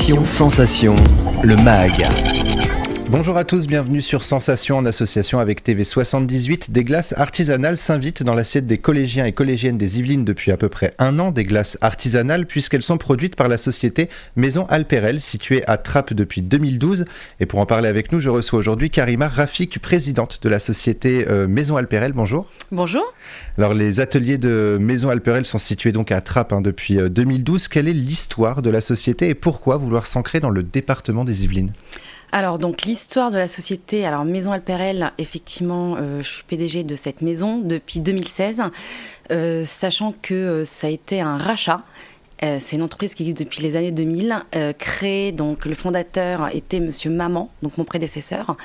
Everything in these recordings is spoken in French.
Sensation, le MAG. Bonjour à tous, bienvenue sur Sensation en association avec TV78. Des glaces artisanales s'invitent dans l'assiette des collégiens et collégiennes des Yvelines depuis à peu près un an. Des glaces artisanales puisqu'elles sont produites par la société Maison Alperel, située à Trappes depuis 2012. Et pour en parler avec nous, je reçois aujourd'hui Karima Rafik, présidente de la société Maison Alperel. Bonjour. Bonjour. Alors les ateliers de Maison Alperel sont situés donc à Trappes depuis 2012. Quelle est l'histoire de la société et pourquoi vouloir s'ancrer dans le département des Yvelines ? Alors donc l'histoire de la société, alors Maison Alperel, effectivement, je suis PDG de cette maison depuis 2016, sachant que ça a été un rachat. C'est une entreprise qui existe depuis les années 2000, créée, donc le fondateur était Monsieur Maman, donc mon prédécesseur,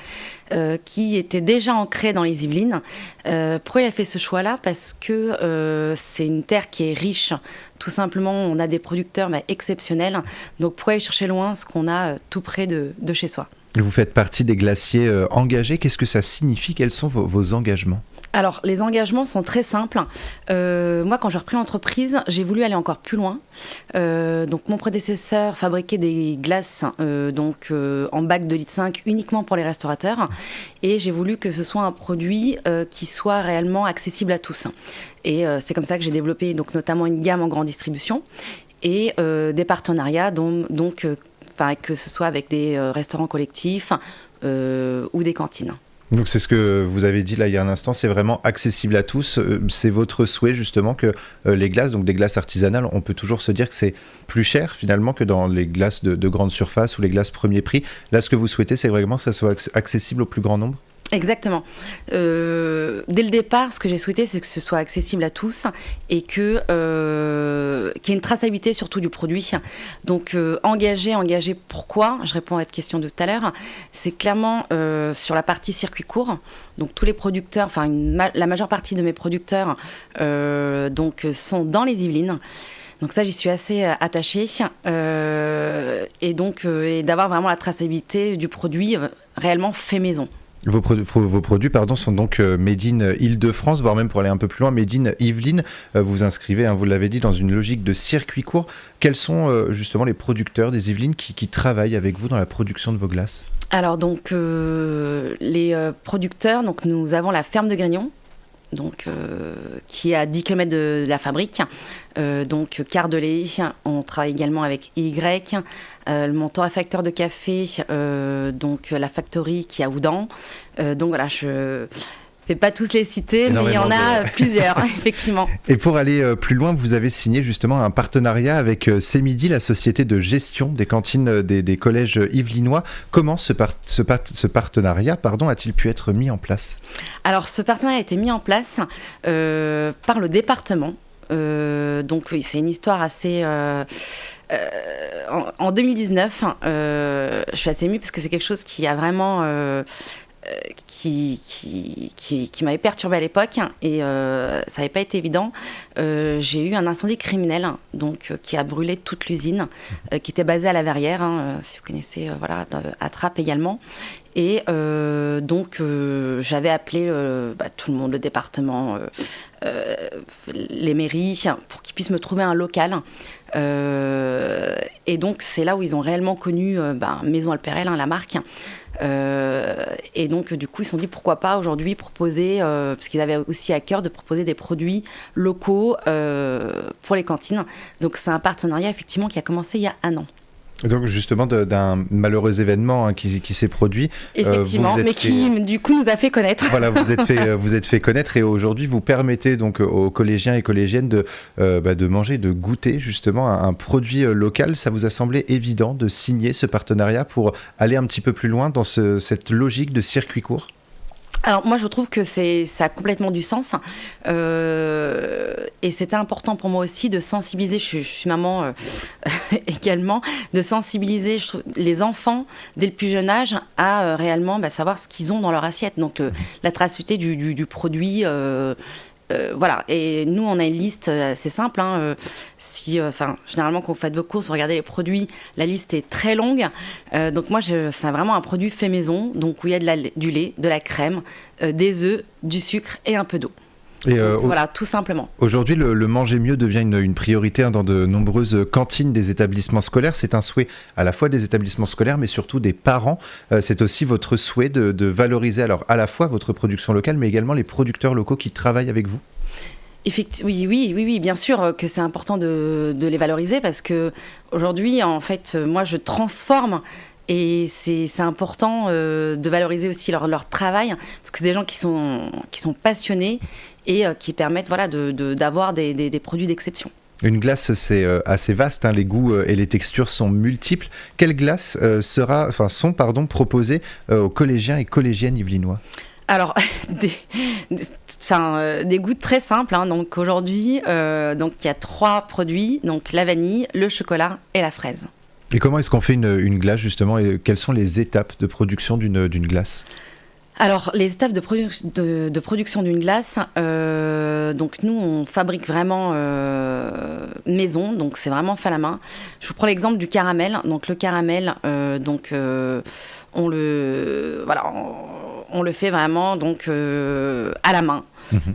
qui était déjà ancré dans les Yvelines. Pourquoi il a fait ce choix-là ? Parce que c'est une terre qui est riche, tout simplement, on a des producteurs exceptionnels, donc pourquoi aller chercher loin ce qu'on a tout près de chez soi ? Vous faites partie des glaciers engagés, qu'est-ce que ça signifie ? Quels sont vos engagements ? Alors, les engagements sont très simples. Moi, quand j'ai repris l'entreprise, j'ai voulu aller encore plus loin. Donc, mon prédécesseur fabriquait des glaces en bac de litre 5 uniquement pour les restaurateurs. Et j'ai voulu que ce soit un produit qui soit réellement accessible à tous. Et c'est comme ça que j'ai développé donc, notamment une gamme en grande distribution et des partenariats, que ce soit avec des restaurants collectifs ou des cantines. Donc c'est ce que vous avez dit là il y a un instant, c'est vraiment accessible à tous. C'est votre souhait justement que les glaces, donc des glaces artisanales, on peut toujours se dire que c'est plus cher finalement que dans les glaces de grande surface ou les glaces premier prix. Là ce que vous souhaitez c'est vraiment que ça soit accessible au plus grand nombre ? Exactement. Dès le départ, ce que j'ai souhaité, c'est que ce soit accessible à tous et qu'il y ait une traçabilité surtout du produit. Donc, engagé, pourquoi ? Je réponds à votre question de tout à l'heure. C'est clairement sur la partie circuit court. Donc, tous les producteurs, la majeure partie de mes producteurs sont dans les Yvelines. Donc ça, j'y suis assez attachée. Et d'avoir vraiment la traçabilité du produit réellement fait maison. Vos produits sont donc made in Île-de-France, voire même pour aller un peu plus loin, made in Yvelines. Vous vous inscrivez, vous l'avez dit, dans une logique de circuit court. Quels sont justement les producteurs des Yvelines qui travaillent avec vous dans la production de vos glaces ? Alors donc les producteurs, donc nous avons la ferme de Grignon, qui est à 10 km de la fabrique, Cardelet. On travaille également avec Y, mon torréfacteur de café, la factory qui est à Oudan. Je vais pas tous les citer, mais il y en a plusieurs, effectivement. Et pour aller plus loin, vous avez signé justement un partenariat avec CEMIDI, la société de gestion des cantines des collèges yvelinois. Comment ce partenariat a-t-il pu être mis en place ? Alors, ce partenariat a été mis en place par le département. C'est une histoire assez... En 2019, je suis assez émue parce que c'est quelque chose qui a vraiment... qui m'avait perturbée à l'époque et ça n'avait pas été évident. J'ai eu un incendie criminel qui a brûlé toute l'usine qui était basée à la Verrière, si vous connaissez, à Trappes également. Et j'avais appelé tout le monde, le département, les mairies, pour qu'ils puissent me trouver un local. Et donc c'est là où ils ont réellement connu Maison Alperel, la marque. Et donc du coup ils se sont dit pourquoi pas aujourd'hui proposer, parce qu'ils avaient aussi à cœur de proposer des produits locaux pour les cantines. Donc c'est un partenariat effectivement qui a commencé il y a un an. Donc justement d'un malheureux événement qui s'est produit. Effectivement, qui du coup nous a fait connaître. Voilà, vous êtes fait connaître et aujourd'hui vous permettez donc aux collégiens et collégiennes de manger, de goûter justement un produit local. Ça vous a semblé évident de signer ce partenariat pour aller un petit peu plus loin dans cette logique de circuit court ? Alors moi je trouve que ça a complètement du sens et c'était important pour moi aussi de sensibiliser, je suis maman également, de sensibiliser les enfants dès le plus jeune âge à réellement savoir ce qu'ils ont dans leur assiette, donc la traçabilité du produit. Et nous on a une liste assez simple, généralement quand vous faites vos courses vous regardez les produits, la liste est très longue, donc moi c'est vraiment un produit fait maison, donc où il y a du lait, de la crème, des œufs, du sucre et un peu d'eau. Et voilà, tout simplement. Aujourd'hui, le manger mieux devient une priorité dans de nombreuses cantines des établissements scolaires. C'est un souhait à la fois des établissements scolaires, mais surtout des parents. C'est aussi votre souhait de valoriser alors à la fois votre production locale, mais également les producteurs locaux qui travaillent avec vous. Oui, bien sûr que c'est important de les valoriser parce que aujourd'hui, en fait, moi, je transforme. Et c'est important de valoriser aussi leur travail, parce que c'est des gens qui sont passionnés et qui permettent voilà, d'avoir des produits d'exception. Une glace, c'est assez vaste, hein, les goûts et les textures sont multiples. Quelle glace sont proposées aux collégiens et collégiennes yvelinois ? Alors, des goûts très simples. Hein. Donc aujourd'hui, il y a 3 produits, donc la vanille, le chocolat et la fraise. Et comment est-ce qu'on fait une glace justement et quelles sont les étapes de production d'une glace ? Alors, les étapes de production d'une glace, donc nous, on fabrique vraiment maison, donc c'est vraiment fait à la main. Je vous prends l'exemple du caramel. Donc le caramel, on le fait vraiment donc à la main.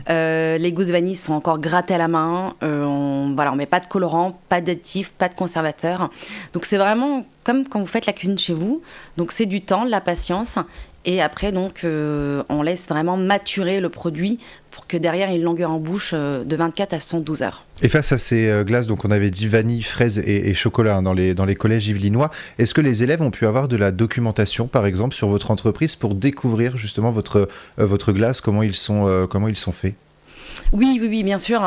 Les gousses vanille sont encore grattées à la main. On met pas de colorant, pas d'additifs, pas de conservateur. Donc c'est vraiment comme quand vous faites la cuisine chez vous. Donc c'est du temps, de la patience. Et après, donc, on laisse vraiment maturer le produit pour que derrière, il y ait une longueur en bouche de 24 à 72 heures. Et face à ces glaces, donc on avait dit vanille, fraise et chocolat hein, dans les collèges yvelinois, est-ce que les élèves ont pu avoir de la documentation, par exemple, sur votre entreprise pour découvrir justement votre glace, comment ils sont faits ? Oui, bien sûr.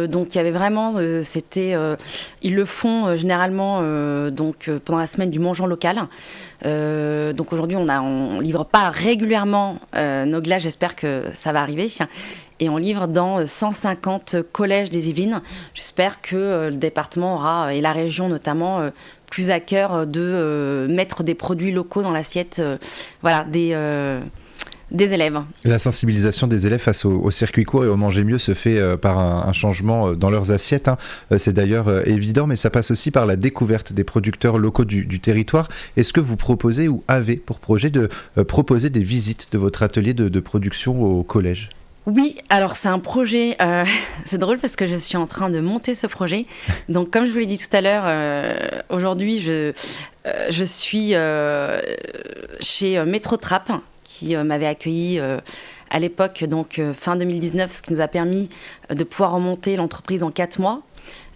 Donc il y avait vraiment, ils le font généralement pendant la semaine du mangeant local. Donc aujourd'hui, on livre pas régulièrement nos glaces. J'espère que ça va arriver. Et on livre dans 150 collèges des Yvelines. J'espère que le département aura, et la région notamment, plus à cœur de mettre des produits locaux dans l'assiette des élèves. La sensibilisation des élèves face au circuit court et au manger mieux se fait par un changement dans leurs assiettes. Hein. C'est d'ailleurs évident, mais ça passe aussi par la découverte des producteurs locaux du territoire. Est-ce que vous proposez ou avez pour projet de proposer des visites de votre atelier de production au collège ? Oui, alors c'est un projet, c'est drôle parce que je suis en train de monter ce projet. Donc comme je vous l'ai dit tout à l'heure, aujourd'hui je suis chez Métrotrap qui m'avait accueilli à l'époque, donc fin 2019, ce qui nous a permis de pouvoir remonter l'entreprise en 4 mois.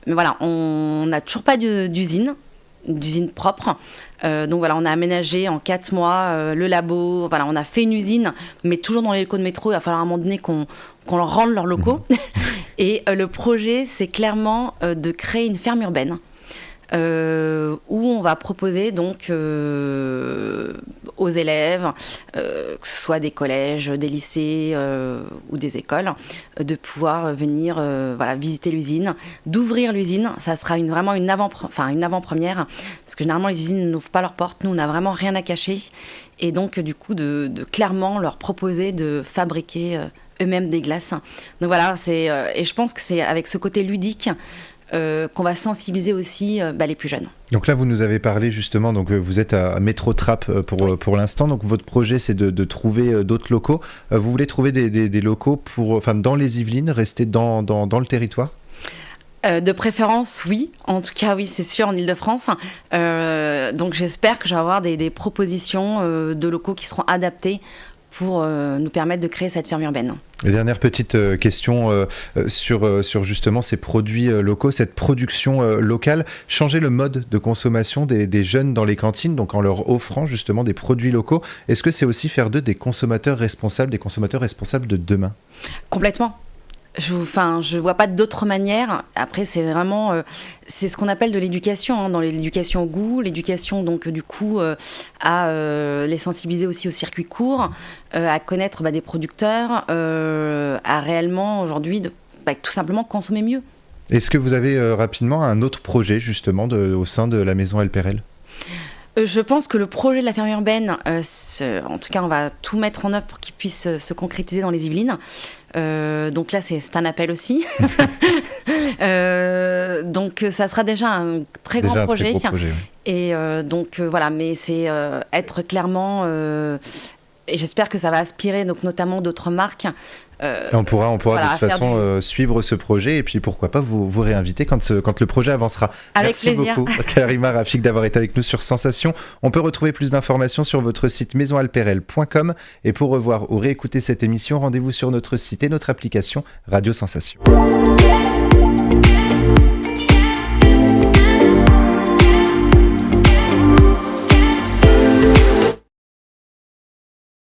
Mais voilà, on n'a toujours pas d'usine propre. Donc voilà, on a aménagé en 4 mois le labo. Voilà, on a fait une usine, mais toujours dans les locaux de métro. Il va falloir à un moment donné qu'on leur rende leurs locaux. Et le projet, c'est clairement de créer une ferme urbaine. Où on va proposer donc aux élèves, que ce soit des collèges, des lycées ou des écoles, de pouvoir venir visiter l'usine, d'ouvrir l'usine. Ça sera vraiment une avant-première, parce que généralement les usines n'ouvrent pas leurs portes. Nous, on n'a vraiment rien à cacher. Et donc, du coup, de clairement leur proposer de fabriquer eux-mêmes des glaces. Donc voilà, et je pense que c'est avec ce côté ludique qu'on va sensibiliser aussi les plus jeunes. Donc là, vous nous avez parlé justement, donc vous êtes à Métrotrap pour l'instant, donc votre projet c'est de trouver d'autres locaux. Vous voulez trouver des locaux dans les Yvelines, rester dans le territoire ? De préférence, oui. En tout cas, oui, c'est sûr, en Ile-de-France. Donc j'espère que je vais avoir des propositions de locaux qui seront adaptés pour nous permettre de créer cette ferme urbaine. Et dernière petite question sur justement ces produits locaux, cette production locale. Changer le mode de consommation des jeunes dans les cantines, donc en leur offrant justement des produits locaux. Est-ce que c'est aussi faire d'eux des consommateurs responsables de demain ? Complètement. Je vois pas d'autre manière. Après, c'est vraiment, c'est ce qu'on appelle de l'éducation, hein, dans l'éducation au goût, l'éducation donc du coup à les sensibiliser aussi au circuit court, à connaître des producteurs, à réellement aujourd'hui tout simplement consommer mieux. Est-ce que vous avez rapidement un autre projet justement au sein de la maison Alperel ? Je pense que le projet de la ferme urbaine, en tout cas, on va tout mettre en œuvre pour qu'il puisse se concrétiser dans les Yvelines. Donc là, c'est un appel aussi. Donc ça sera déjà un très grand projet. Très gros projet, oui. Et voilà, mais c'est être clairement... et j'espère que ça va aspirer donc, notamment d'autres marques on pourra de toute façon suivre ce projet et puis pourquoi pas vous réinviter quand le projet avancera. Avec Merci plaisir. beaucoup Karima Rafik d'avoir été avec nous sur Sensation. On peut retrouver plus d'informations sur votre site maisonalperel.com et pour revoir ou réécouter cette émission, rendez-vous sur notre site et notre application Radio Sensation.